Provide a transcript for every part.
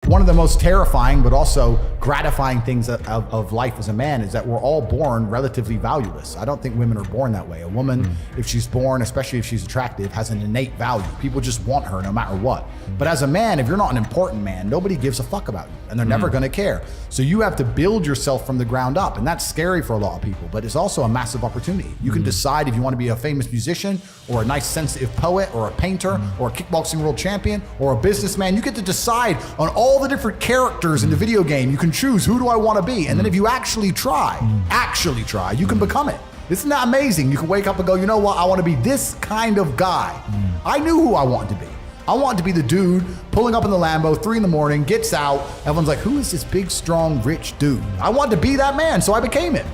One of the most terrifying but also gratifying things of life as a man is that we're all born relatively valueless. I don't think women are born that way. A woman, if she's born, especially if she's attractive, has an innate value. People just want her no matter what. But as a man, if you're not an important man, nobody gives a fuck about you and they're never gonna care. So you have to build yourself from the ground up, and that's scary for a lot of people, but it's also a massive opportunity. You can decide if you want to be a famous musician or a nice sensitive poet or a painter or a kickboxing world champion or a businessman. You get to decide on all the different characters in the video game. You can choose, who do I want to be? And then if you actually try, you can become it. Isn't that amazing? You can wake up and go, you know what? I want to be this kind of guy. I knew who I wanted to be. I wanted to be the dude pulling up in the Lambo, 3 a.m, gets out. Everyone's like, who is this big, strong, rich dude? I wanted to be that man, so I became it.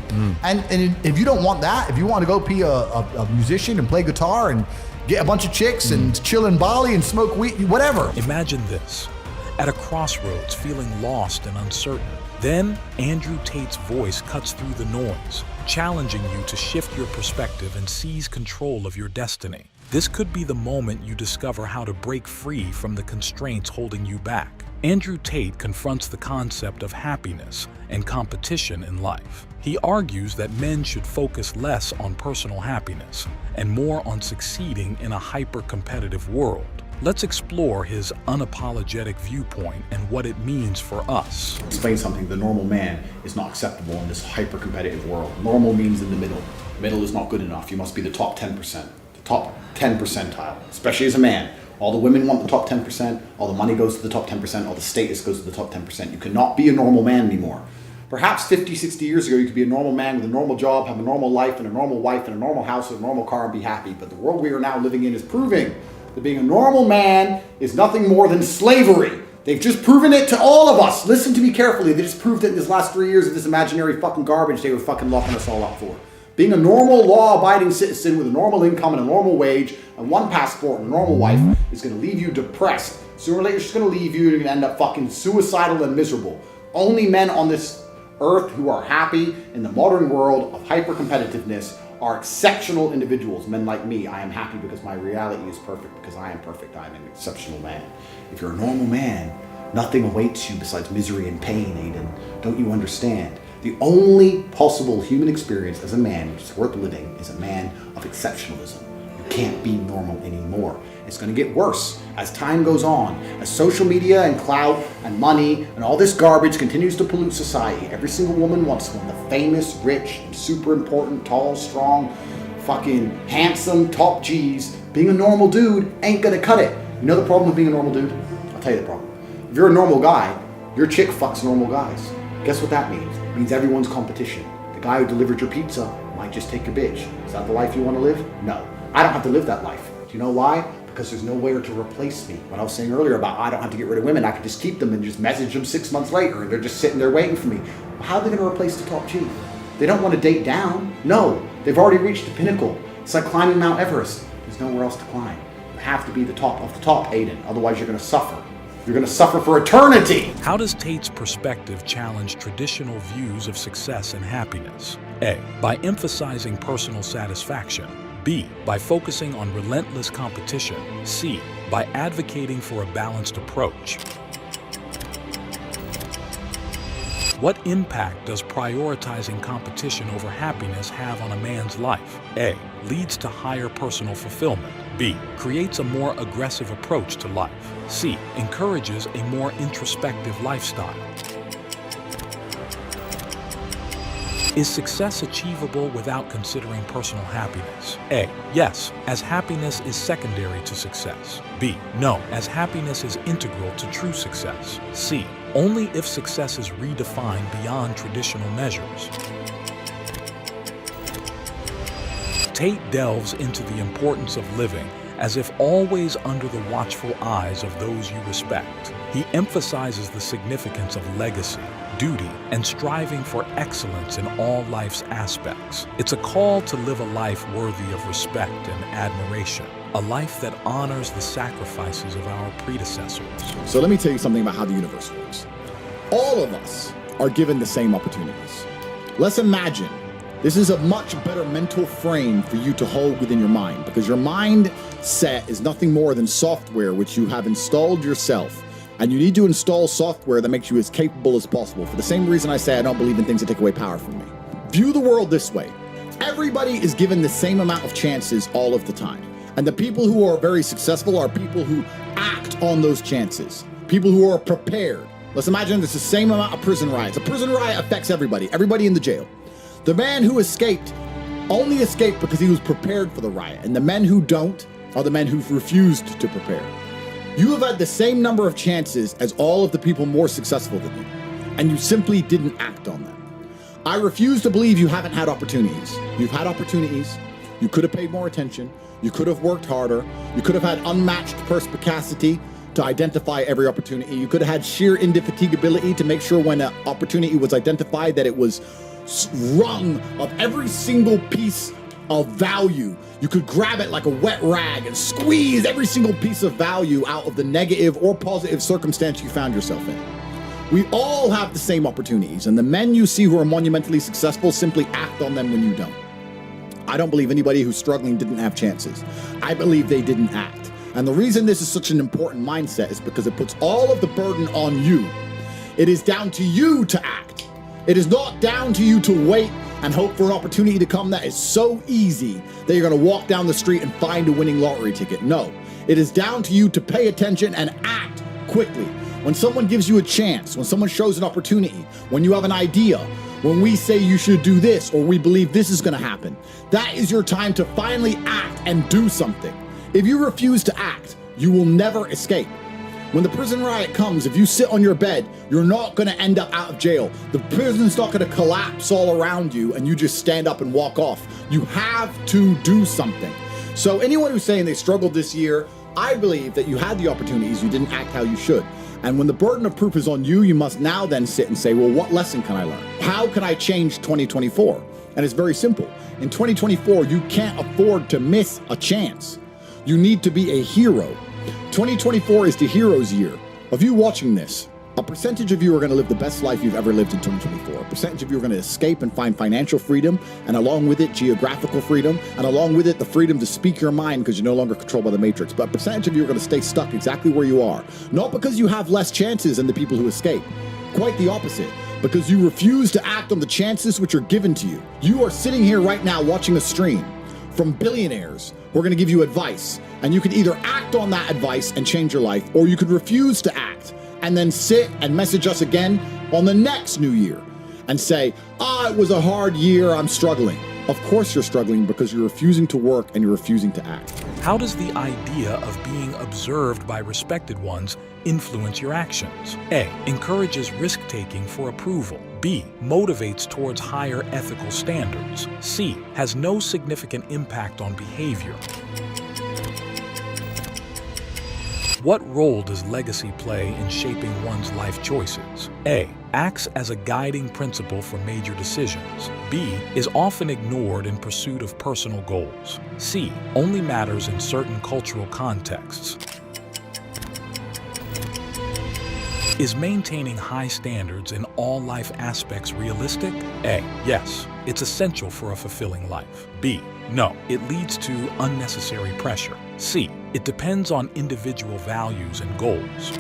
And if you don't want that, if you want to go be a musician and play guitar and get a bunch of chicks and chill in Bali and smoke weed, whatever. Imagine this, at a crossroads, feeling lost and uncertain. Then Andrew Tate's voice cuts through the noise, challenging you to shift your perspective and seize control of your destiny. This could be the moment you discover how to break free from the constraints holding you back. Andrew Tate confronts the concept of happiness and competition in life. He argues that men should focus less on personal happiness and more on succeeding in a hyper-competitive world. Let's explore his unapologetic viewpoint and what it means for us. Explain something. The normal man is not acceptable in this hyper-competitive world. Normal means in the middle. Middle is not good enough. You must be the top 10%. The top 10 percentile, especially as a man. All the women want the top 10%. All the money goes to the top 10%. All the status goes to the top 10%. You cannot be a normal man anymore. Perhaps 50, 60 years ago, you could be a normal man with a normal job, have a normal life and a normal wife and a normal house and a normal car and be happy. But the world we are now living in is proving that being a normal man is nothing more than slavery. They've just proven it to all of us. Listen to me carefully. They just proved it in this last 3 years of this imaginary fucking garbage they were fucking locking us all up for. Being a normal, law-abiding citizen with a normal income and a normal wage and one passport and a normal wife is going to leave you depressed. Sooner or later, it's going to leave you and you're going to end up fucking suicidal and miserable. Only men on this earth who are happy in the modern world of hyper-competitiveness are exceptional individuals. Men like me, I am happy because my reality is perfect, because I am perfect. I am an exceptional man. If you're a normal man, nothing awaits you besides misery and pain, Adin. Don't you understand? The only possible human experience as a man which is worth living is a man of exceptionalism. You can't be normal anymore. It's going to get worse as time goes on, as social media and clout and money and all this garbage continues to pollute society. Every single woman wants one, the famous, rich, super important, tall, strong, fucking handsome, top G's. Being a normal dude ain't going to cut it. You know the problem with being a normal dude? I'll tell you the problem. If you're a normal guy, your chick fucks normal guys. Guess what that means? It means everyone's competition. The guy who delivered your pizza might just take your bitch. Is that the life you want to live? No. I don't have to live that life. Do you know why? Because there's nowhere to replace me. What I was saying earlier about I don't have to get rid of women, I can just keep them and just message them 6 months later and they're just sitting there waiting for me. Well, how are they going to replace the top G? They don't want to date down. No, they've already reached the pinnacle. It's like climbing Mount Everest. There's nowhere else to climb. You have to be the top of the top, Adin. Otherwise you're going to suffer. You're going to suffer for eternity. How does Tate's perspective challenge traditional views of success and happiness? A. By emphasizing personal satisfaction. B. By focusing on relentless competition. C. By advocating for a balanced approach. What impact does prioritizing competition over happiness have on a man's life? A. Leads to higher personal fulfillment. B. Creates a more aggressive approach to life. C. Encourages a more introspective lifestyle. Is success achievable without considering personal happiness? A. Yes, as happiness is secondary to success. B. No, as happiness is integral to true success. C. Only if success is redefined beyond traditional measures. Tate delves into the importance of living as if always under the watchful eyes of those you respect. He emphasizes the significance of legacy, duty, and striving for excellence in all life's aspects. It's a call to live a life worthy of respect and admiration, a life that honors the sacrifices of our predecessors. So let me tell you something about how the universe works. All of us are given the same opportunities. Let's imagine this is a much better mental frame for you to hold within your mind, because your mindset is nothing more than software which you have installed yourself And you need to install software that makes you as capable as possible. For the same reason I say I don't believe in things that take away power from me. View the world this way. Everybody is given the same amount of chances all of the time. And the people who are very successful are people who act on those chances. People who are prepared. Let's imagine it's the same amount of prison riots. A prison riot affects everybody in the jail. The man who escaped only escaped because he was prepared for the riot. And the men who don't are the men who've refused to prepare. You have had the same number of chances as all of the people more successful than you, and you simply didn't act on them. I refuse to believe you haven't had opportunities. You've had opportunities. You could have paid more attention. You could have worked harder. You could have had unmatched perspicacity to identify every opportunity. You could have had sheer indefatigability to make sure when an opportunity was identified that it was wrung of every single piece of value. You could grab it like a wet rag and squeeze every single piece of value out of the negative or positive circumstance you found yourself in. We all have the same opportunities, and the men you see who are monumentally successful simply act on them when you don't. I don't believe anybody who's struggling didn't have chances. I believe they didn't act. And the reason this is such an important mindset is because it puts all of the burden on you. It is down to you to act. It is not down to you to wait and hope for an opportunity to come that is so easy that you're going to walk down the street and find a winning lottery ticket. No, it is down to you to pay attention and act quickly. When someone gives you a chance, when someone shows an opportunity, when you have an idea, when we say you should do this or we believe this is going to happen, that is your time to finally act and do something. If you refuse to act, you will never escape. When the prison riot comes, if you sit on your bed, you're not going to end up out of jail. The prison's not going to collapse all around you and you just stand up and walk off. You have to do something. So anyone who's saying they struggled this year, I believe that you had the opportunities, you didn't act how you should. And when the burden of proof is on you, you must now then sit and say, well, what lesson can I learn? How can I change 2024? And it's very simple. In 2024, you can't afford to miss a chance. You need to be a hero. 2024 is the hero's year. Of you watching this, a percentage of you are going to live the best life you've ever lived in 2024. A percentage of you are going to escape and find financial freedom, and along with it, geographical freedom, and along with it, the freedom to speak your mind because you're no longer controlled by the matrix. But a percentage of you are going to stay stuck exactly where you are. Not because you have less chances than the people who escape. Quite the opposite. Because you refuse to act on the chances which are given to you. You are sitting here right now watching a stream from billionaires who are going to give you advice. And you could either act on that advice and change your life, or you could refuse to act and then sit and message us again on the next new year and say, it was a hard year, I'm struggling. Of course you're struggling because you're refusing to work and you're refusing to act. How does the idea of being observed by respected ones influence your actions? A. Encourages risk-taking for approval. B. Motivates towards higher ethical standards. C. Has no significant impact on behavior. What role does legacy play in shaping one's life choices? A. Acts as a guiding principle for major decisions. B. Is often ignored in pursuit of personal goals. C. Only matters in certain cultural contexts. Is maintaining high standards in all life aspects realistic? A. Yes. It's essential for a fulfilling life. B. No. It leads to unnecessary pressure. C. It depends on individual values and goals.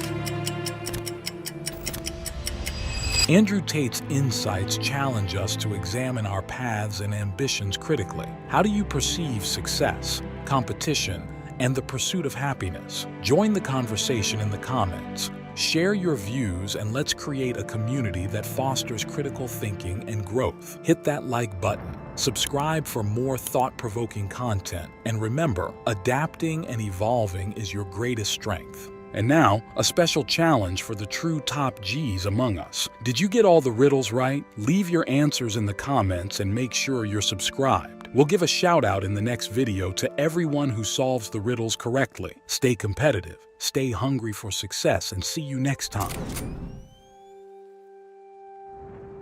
Andrew Tate's insights challenge us to examine our paths and ambitions critically. How do you perceive success, competition, and the pursuit of happiness? Join the conversation in the comments. Share your views and let's create a community that fosters critical thinking and growth. Hit that like button. Subscribe for more thought-provoking content. And remember, adapting and evolving is your greatest strength. And now, a special challenge for the true top Gs among us. Did you get all the riddles right? Leave your answers in the comments and make sure you're subscribed. We'll give a shout out in the next video to everyone who solves the riddles correctly. Stay competitive, stay hungry for success, and see you next time.